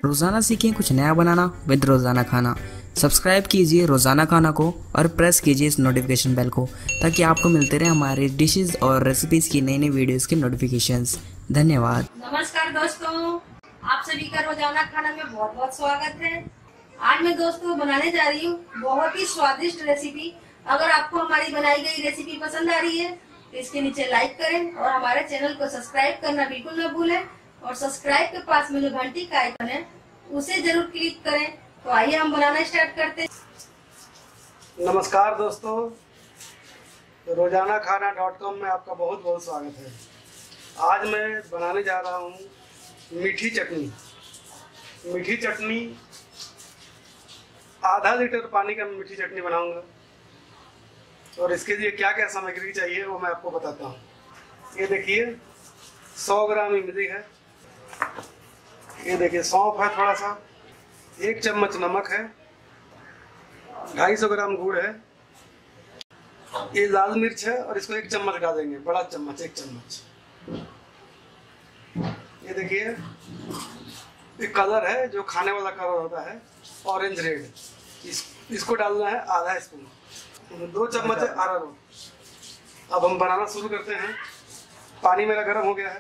रोज़ाना सीखें कुछ नया बनाना विद रोज़ाना खाना। सब्सक्राइब कीजिए रोज़ाना खाना को और प्रेस कीजिए इस नोटिफिकेशन बेल को ताकि आपको मिलते रहे हमारे डिशेस और रेसिपीज़ की नई नई वीडियोस के नोटिफिकेशंस। धन्यवाद। नमस्कार दोस्तों, आप सभी का रोजाना खाना में बहुत बहुत स्वागत है। आज मैं दोस्तों बनाने जा रही हूँ बहुत ही स्वादिष्ट रेसिपी। अगर आपको हमारी बनाई गई रेसिपी पसंद आ रही है तो इसके नीचे लाइक करें और हमारे चैनल को सब्सक्राइब करना बिल्कुल न भूलें और सब्सक्राइब के पास में जो घंटी का आइकन है उसे जरूर क्लिक करें। तो आइए हम बनाना स्टार्ट करते हैं। नमस्कार दोस्तों, रोजाना खाना .com में आपका बहुत बहुत स्वागत है। आज मैं बनाने जा रहा हूँ मीठी चटनी। मीठी चटनी आधा लीटर पानी का मीठी चटनी बनाऊंगा और इसके लिए क्या क्या सामग्री चाहिए वो मैं आपको बताता हूँ। ये देखिए 100 ग्राम इमली है, ये देखिए सौंफ है थोड़ा सा, 1 चम्मच नमक है, 250 ग्राम गुड़ है, ये लाल मिर्च है और इसको 1 चम्मच डालेंगे, बड़ा चम्मच 1 चम्मच। ये देखिए ये कलर है जो खाने वाला कलर होता है, ऑरेंज रेड, इसको डालना है आधा स्पून। 2 चम्मच है अरारोट। अब हम बनाना शुरू करते हैं। पानी मेरा गर्म हो गया है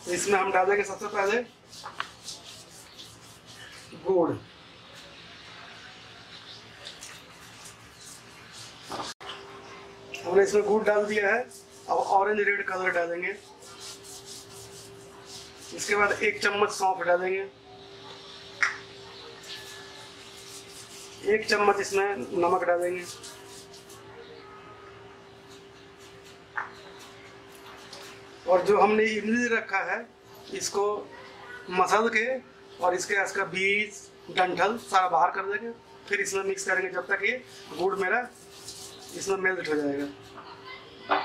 तो इसमें हम डालेंगे सबसे पहले गुड़। हमने इसमें गुड़ डाल दिया है। अब ऑरेंज रेड कलर डालेंगे। इसके बाद 1 चम्मच सौंफ डालेंगे, 1 चम्मच इसमें नमक डालेंगे, और जो हमने इमली रखा है इसको मसल के और इसका बीज डंठल सारा बाहर कर देंगे। फिर इसमें मिक्स करेंगे जब तक ये गुड़ मेरा इसमें मेल्ट हो जाएगा।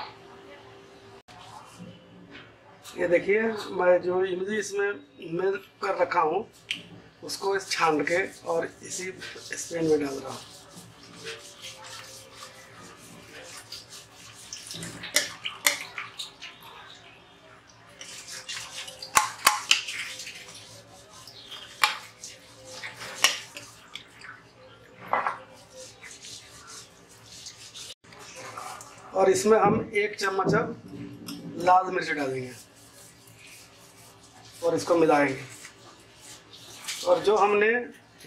ये देखिए मैं जो इमली इसमें मेल्ट कर रखा हूँ उसको इस छान के और इसी स्पेन में डाल रहा हूँ। और इसमें हम 1 चम्मच अब लाल मिर्च डालेंगे और इसको मिलाएंगे। और जो हमने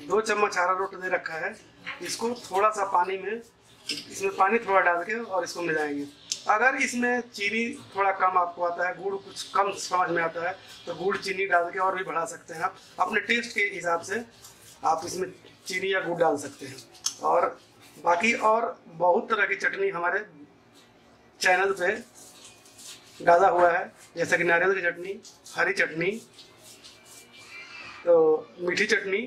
2 चम्मच अरारोट दे रखा है इसको थोड़ा सा पानी में, इसमें पानी थोड़ा डाल के और इसको मिलाएंगे। अगर इसमें चीनी थोड़ा कम आपको आता है, गुड़ कुछ कम समझ में आता है तो गुड़ चीनी डाल के और भी बढ़ा सकते हैं। आप अपने टेस्ट के हिसाब से आप इसमें चीनी या गुड़ डाल सकते हैं। और बाकी और बहुत तरह की चटनी हमारे चैनल पे डाला हुआ है, जैसे कि नारियल की चटनी, हरी चटनी, तो मीठी चटनी,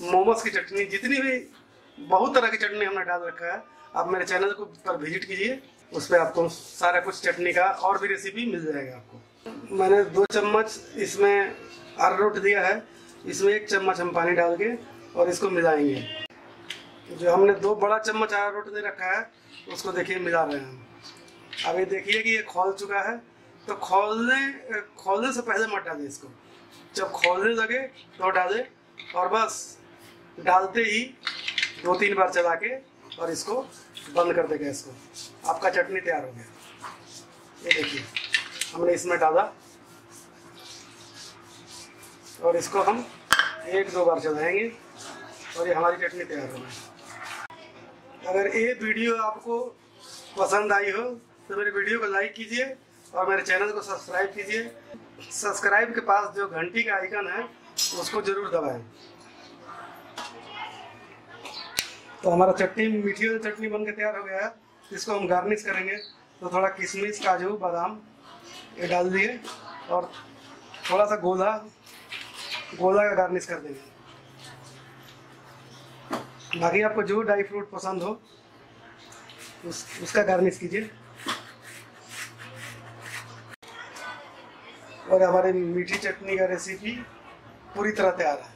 मोमोज की चटनी, जितनी भी बहुत तरह की चटनी हमने डाल रखा है। आप मेरे चैनल को पर विजिट कीजिए, उस पर आपको सारा कुछ चटनी का और भी रेसिपी मिल जाएगा आपको। मैंने 2 चम्मच इसमें अरारोट दिया है, इसमें 1 चम्मच हम पानी डाल के और इसको मिलाएंगे। जो हमने 2 बड़ा चम्मच अरारोट दे रखा है उसको देखिए मिला रहे हैं हम। अब ये देखिए कि ये खोल चुका है, तो खोलने से पहले मत डालें इसको। जब खोलने लगे तो डालें और बस डालते ही 2-3 बार चला के और इसको बंद कर दें गैस को। आपका चटनी तैयार हो गया। ये देखिए हमने इसमें डाला और इसको हम 1-2 बार चलाएंगे और ये हमारी चटनी तैयार हो गई। अगर ये वीडियो आपको पसंद आई हो तो मेरे वीडियो को लाइक कीजिए और मेरे चैनल को सब्सक्राइब कीजिए। सब्सक्राइब के पास जो घंटी का आइकन है उसको जरूर दबाएं। तो हमारा चटनी, मीठी वाली चटनी बनकर तैयार हो गया है। इसको हम गार्निश करेंगे तो थोड़ा किशमिश, काजू, बादाम ये डाल दिए और थोड़ा सा गोला का गार्निश कर देंगे। बाकी आपको जो ड्राई फ्रूट पसंद हो उसका गार्निश कीजिए। और हमारी मीठी चटनी का रेसिपी पूरी तरह तैयार है।